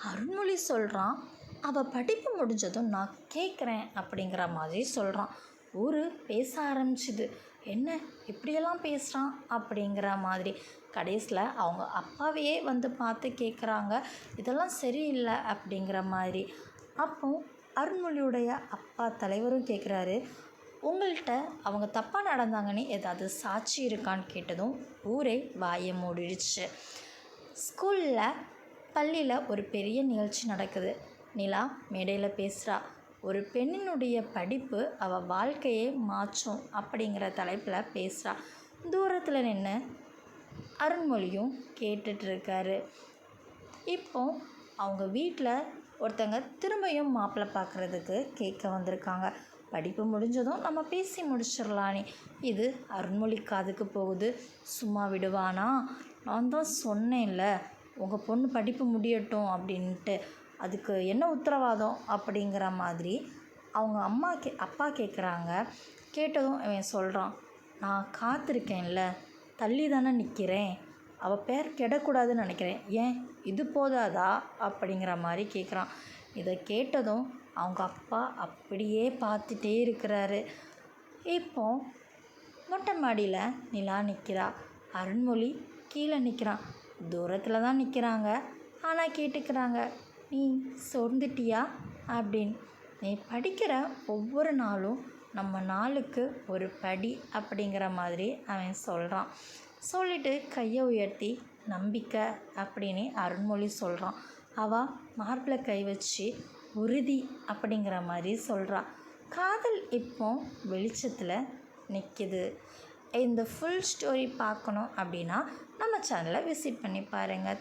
அருண்மொழி சொல்கிறான், அவள் படிப்பு முடிஞ்சதும் நான் கேட்குறேன் அப்படிங்கிற மாதிரி சொல்கிறான். ஊர் பேச ஆரம்பிச்சுது, என்ன இப்படியெல்லாம் பேசுகிறான் அப்படிங்கிற மாதிரி. கடைசியில் அவங்க அப்பாவையே வந்து பார்த்து கேட்குறாங்க, இதெல்லாம் சரியில்லை அப்படிங்கிற மாதிரி. அப்போ அருண்மொழியுடைய அப்பா தலைவரும் கேட்குறாரு, உங்கள்கிட்ட அவங்க தப்பாக நடந்தாங்கன்னு ஏதாவது சாட்சி இருக்கான்னு கேட்டதும் ஊரே வாயை மூடிடுச்சு. ஸ்கூலில் பள்ளியில் ஒரு பெரிய நிகழ்ச்சி நடக்குது. நிலா மேடையில் பேசுகிறா. ஒரு பெண்ணினுடைய படிப்பு அவள் வாழ்க்கையே மாற்றும் அப்படிங்கிற தலைப்பில் பேசுகிறா. தூரத்தில் நின்று அருண்மொழியும் கேட்டுட்ருக்காரு. இப்போ அவங்க வீட்டில் ஒருத்தங்க திரும்பியும் மாப்பிள்ளை பார்க்குறதுக்கு கேட்க வந்திருக்காங்க. படிப்பு முடிஞ்சதும் நம்ம பேசி முடிச்சிடலானே. இது அருண்மொழி காதுக்கு போகுது. சும்மா விடுவானா? நான் தான் சொன்னேன்ல, உங்கள் பொண்ணு படிப்பு முடியட்டும் அப்படின்ட்டு, அதுக்கு என்ன உத்தரவாதம் அப்படிங்கிற மாதிரி அவங்க அப்பா கேட்குறாங்க. கேட்டதும் அவன் சொல்கிறான், நான் காத்திருக்கேன்ல, தள்ளி தானே நிற்கிறேன், அவள் பேர் கெடக்கூடாதுன்னு நினைக்கிறேன், ஏன் இது போதாதா அப்படிங்கிற மாதிரி கேட்குறான். இதை கேட்டதும் அவங்க அப்பா அப்படியே பார்த்துட்டே இருக்கிறாரு. இப்போ மொட்டை மாடியில் நிலா நிற்கிறா. அருண்மொழி கீழே நிற்கிறான். தூரத்தில் தான் நிற்கிறாங்க, ஆனால் கேட்டுக்கிறாங்க, நீ சொர்ந்துட்டியா அப்படின்னு. நீ படிக்கிற ஒவ்வொரு நாளும் நம்ம நாளுக்கு ஒரு படி அப்படிங்கிற மாதிரி அவன் சொல்கிறான். சொல்லிவிட்டு கையை உயர்த்தி நம்பிக்கை அப்படின்னு அருண்மொழி சொல்கிறான். அவள் மார்பில் கை வச்சு உறுதி அப்படிங்கிற மாதிரி சொல்கிறா. காதல் இப்போ வெளிச்சத்தில் நிற்கிது. இந்த ஃபுல் ஸ்டோரி பார்க்கணும் அப்படின்னா நம்ம சேனலை விசிட் பண்ணி பாருங்கள்.